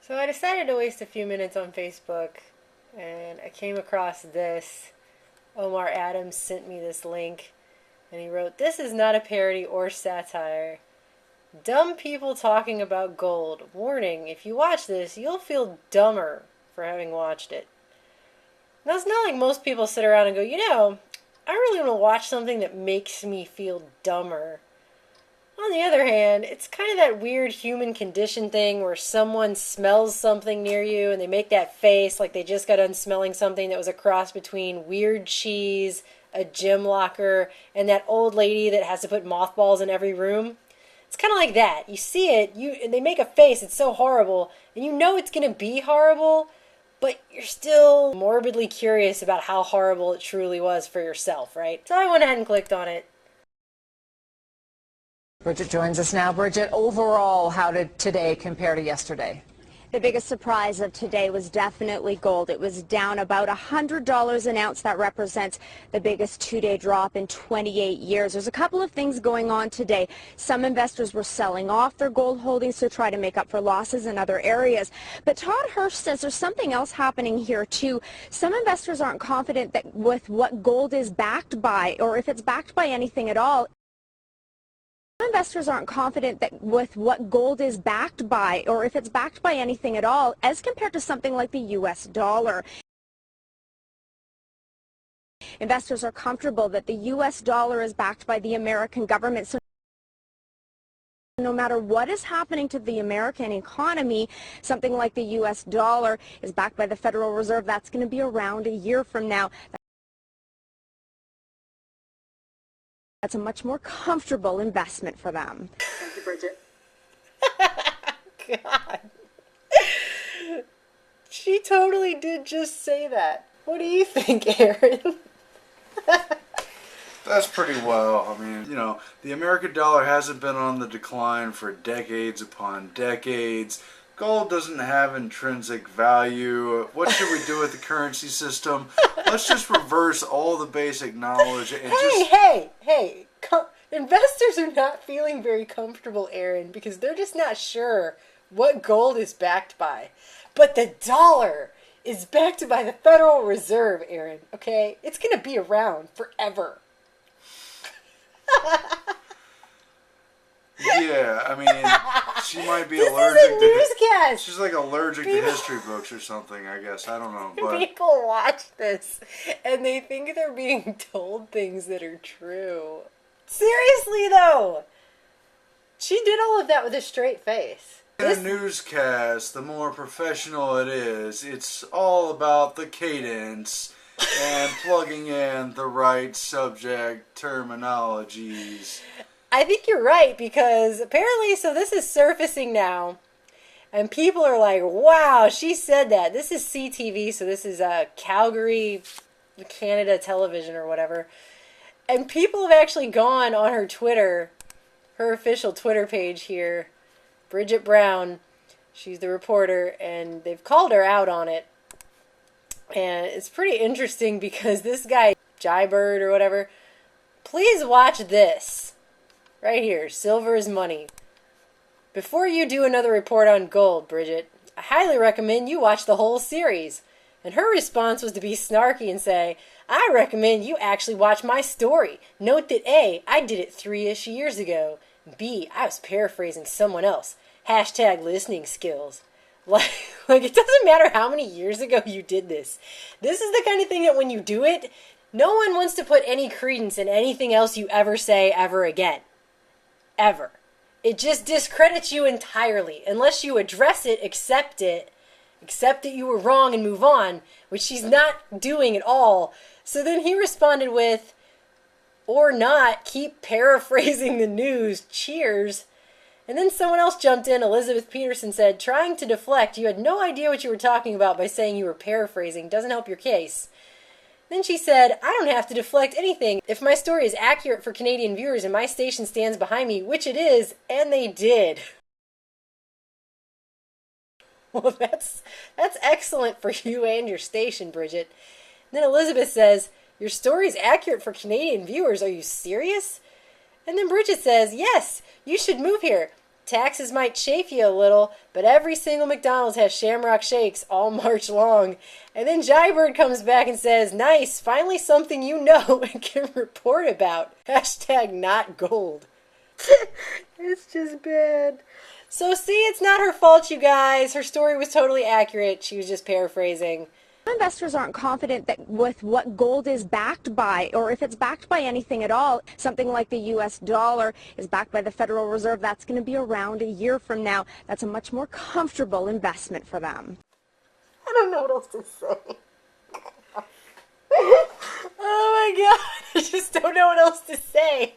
So I decided to waste a few minutes on Facebook, and I came across this. Omar Adams sent me this link, and he wrote, "This is not a parody or satire. Dumb people talking about gold. Warning, if you watch this, you'll feel dumber for having watched it." Now, it's not like most people sit around and go, I really want to watch something that makes me feel dumber. On the other hand, it's kind of that weird human condition thing where someone smells something near you and they make that face like they just got done smelling something that was a cross between weird cheese, a gym locker, and that old lady that has to put mothballs in every room. It's kind of like that. You see it, and they make a face, it's so horrible, and you know it's going to be horrible, but you're still morbidly curious about how horrible it truly was for yourself, right? So I went ahead and clicked on it. Bridget joins us now. Bridget, overall, how did today compare to yesterday? The biggest surprise of today was definitely gold. It was down about $100 an ounce. That represents the biggest two-day drop in 28 years. There's a couple of things going on today. Some investors were selling off their gold holdings to try to make up for losses in other areas. But Todd Hirsch says there's something else happening here, too. Some investors aren't confident that with what gold is backed by, or if it's backed by anything at all. Investors aren't confident that with what gold is backed by, or if it's backed by anything at all, as compared to something like the U.S. dollar. Investors are comfortable that the U.S. dollar is backed by the American government. So no matter what is happening to the American economy, something like the U.S. dollar is backed by the Federal Reserve. That's going to be around a year from now. That's a much more comfortable investment for them. Thank you, Bridget. God. She totally did just say that. What do you think, Aaron? That's pretty well. I mean, the American dollar hasn't been on the decline for decades upon decades. Gold doesn't have intrinsic value. What should we do with the currency system? Let's just reverse all the basic knowledge and Hey! Investors are not feeling very comfortable, Aaron, because they're just not sure what gold is backed by. But the dollar is backed by the Federal Reserve, Aaron, okay? It's going to be around forever. Yeah, I mean, she might be This allergic is a newscast. She's like allergic to history books or something, I guess. I don't know, but People watch this and they think they're being told things that are true. Seriously, though. She did all of that with a straight face. in a newscast, the more professional it is, it's all about the cadence and plugging in the right subject terminologies. I think you're right, because apparently, so this is surfacing now, and people are like, wow, she said that. This is CTV, so this is Calgary, Canada television or whatever. And people have actually gone on her Twitter, her official Twitter page here, Bridget Brown, she's the reporter, and they've called her out on it. And it's pretty interesting because this guy, Jybird or whatever, please watch this. Right here, silver is money. Before you do another report on gold, Bridget, I highly recommend you watch the whole series. And her response was to be snarky and say, I recommend you actually watch my story. Note that A, I did it 3-ish years ago. B, I was paraphrasing someone else. Hashtag listening skills. Like it doesn't matter how many years ago you did this. This is the kind of thing that when you do it, no one wants to put any credence in anything else you ever say ever again. Ever. It just discredits you entirely. Unless you address it, accept that you were wrong and move on, which she's not doing at all. So then he responded with, or not, keep paraphrasing the news, cheers. And then someone else jumped in, Elizabeth Peterson said, trying to deflect, you had no idea what you were talking about by saying you were paraphrasing, doesn't help your case. Then she said, I don't have to deflect anything. If my story is accurate for Canadian viewers and my station stands behind me, which it is, and they did. Well, that's excellent for you and your station, Bridget. Then Elizabeth says, your story's accurate for Canadian viewers. Are you serious? And then Bridget says, yes, you should move here. taxes might chafe you a little, but every single McDonald's has Shamrock Shakes all March long. And then Jybird comes back and says, nice, finally something you know and can report about. Hashtag not gold. It's just bad. So see, it's not her fault, you guys. Her story was totally accurate. She was just paraphrasing. Investors aren't confident that with what gold is backed by, or if it's backed by anything at all. Something like the U.S. dollar is backed by the Federal Reserve. That's going to be around a year from now. That's a much more comfortable investment for them. I don't know what else to say. Oh my god, I just don't know what else to say.